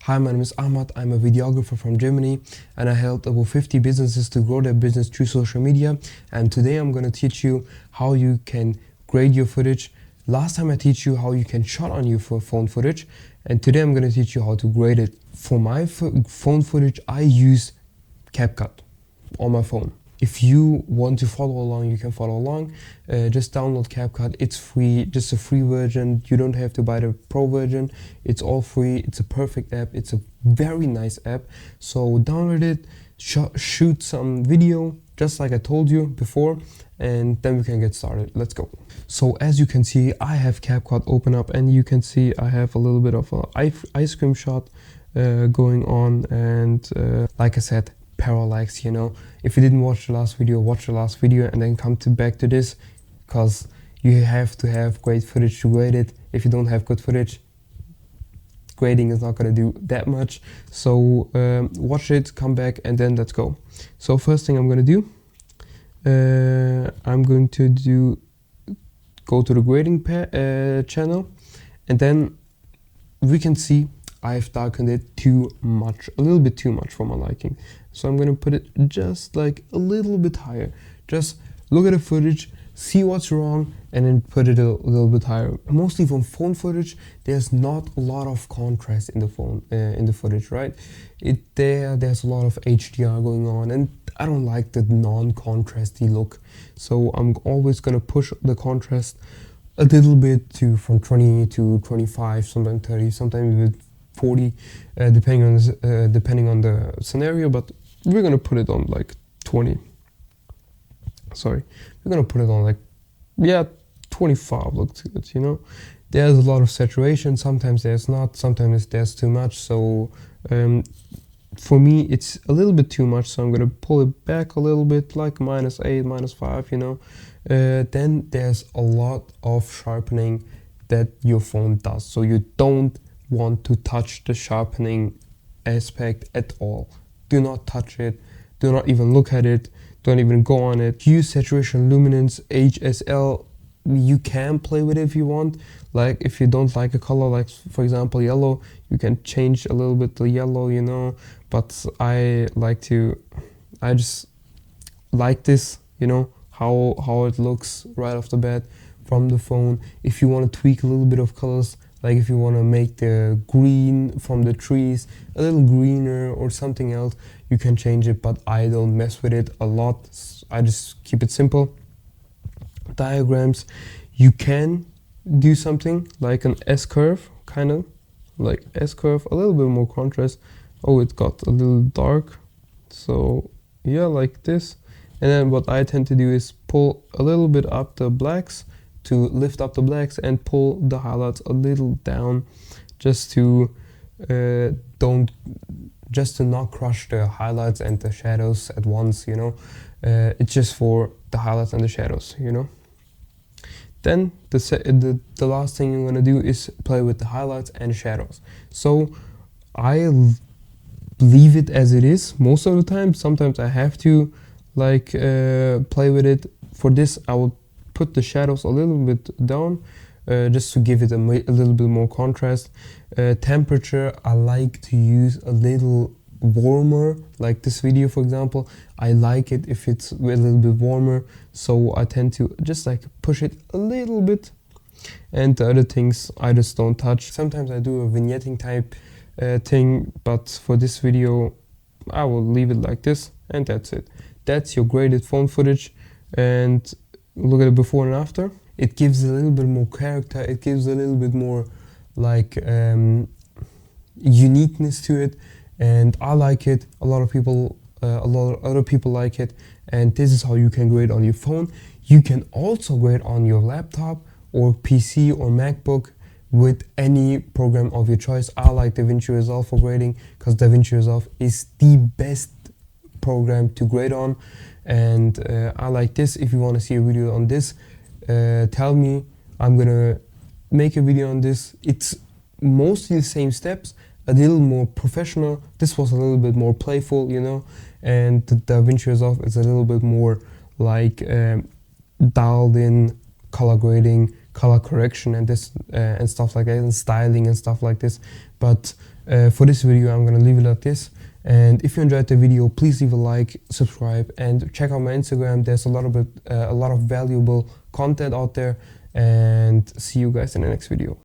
Hi, my name is Ahmad. I'm a videographer from Germany and I helped over 50 businesses to grow their business through social media. And today I'm going to teach you how you can grade your footage. Last time I teach you how you can shot on your phone footage, and today I'm going to teach you how to grade it. For my phone footage, I use CapCut on my phone. If you want to follow along, you can follow along. Just download CapCut. It's free, just a free version. You don't have to buy the pro version. It's all free. It's a perfect app. It's a very nice app. So download it, shoot some video, just like I told you before, and then we can get started. Let's go. So as you can see, I have CapCut open up, and you can see I have a little bit of an ice cream shot going on, and like I said, parallax, you know. If you didn't watch the last video, watch the last video and then come back to this, because you have to have great footage to grade it. If you don't have good footage, grading is not going to do that much. So watch it, come back, and then let's go. So first thing I'm going to do, I'm going to go to the grading channel, and then we can see I've darkened it too much, a little bit too much for my liking. So I'm gonna put it just like a little bit higher. Just look at the footage, see what's wrong, and then put it a little bit higher. Mostly from phone footage, there's not a lot of contrast in the phone, in the footage, right? There's a lot of HDR going on, and I don't like the non-contrasty look. So I'm always gonna push the contrast a little bit from 20 to 25, sometimes 30, sometimes even 40, depending on the scenario, but we're gonna put it on like 20. Sorry, we're gonna put it on like, yeah, 25 looks good, you know. There's a lot of saturation, sometimes there's not, sometimes there's too much. So for me it's a little bit too much, so I'm gonna pull it back a little bit, like -8, -5, you know. Then there's a lot of sharpening that your phone does, so you don't want to touch the sharpening aspect at all. Do not touch it, do not even look at it, don't even go on it. Use saturation, luminance, HSL. You can play with it if you want. Like if you don't like a color, like for example yellow, you can change a little bit the yellow, you know. But I just like this, you know, how it looks right off the bat from the phone. If you want to tweak a little bit of colors, like if you want to make the green from the trees a little greener or something else, you can change it, but I don't mess with it a lot. I just keep it simple. Diagrams, you can do something like an S-curve, kind of like S-curve, a little bit more contrast. Oh, it got a little dark. So yeah, like this. And then what I tend to do is pull a little bit up the blacks, to lift up the blacks, and pull the highlights a little down, just to not crush the highlights and the shadows at once, you know. It's just for the highlights and the shadows, you know. Then the last thing you're gonna do is play with the highlights and shadows. So I leave it as it is most of the time. Sometimes I have to like play with it. For this I will put the shadows a little bit down, just to give it a little bit more contrast. Temperature, I like to use a little warmer, like this video for example. I like it if it's a little bit warmer, so I tend to just like push it a little bit, and the other things I just don't touch. Sometimes I do a vignetting type thing, but for this video I will leave it like this, and that's it. That's your graded phone footage, and look at it before and after. It gives a little bit more character, it gives a little bit more like uniqueness to it, and I like it. A lot of other people like it, and this is how you can grade on your phone. You can also grade on your laptop or PC or MacBook with any program of your choice. I like DaVinci Resolve for grading, because DaVinci Resolve is the best program to grade on, and I like this. If you want to see a video on this, tell me. I'm gonna make a video on this. It's mostly the same steps, a little more professional. This was a little bit more playful, you know, and the DaVinci Resolve is a little bit more like dialed in color grading, color correction, and this and stuff like that, and styling and stuff like this. But For this video, I'm gonna leave it at this. And if you enjoyed the video, please leave a like, subscribe, and check out my Instagram. There's a lot of valuable content out there. And see you guys in the next video.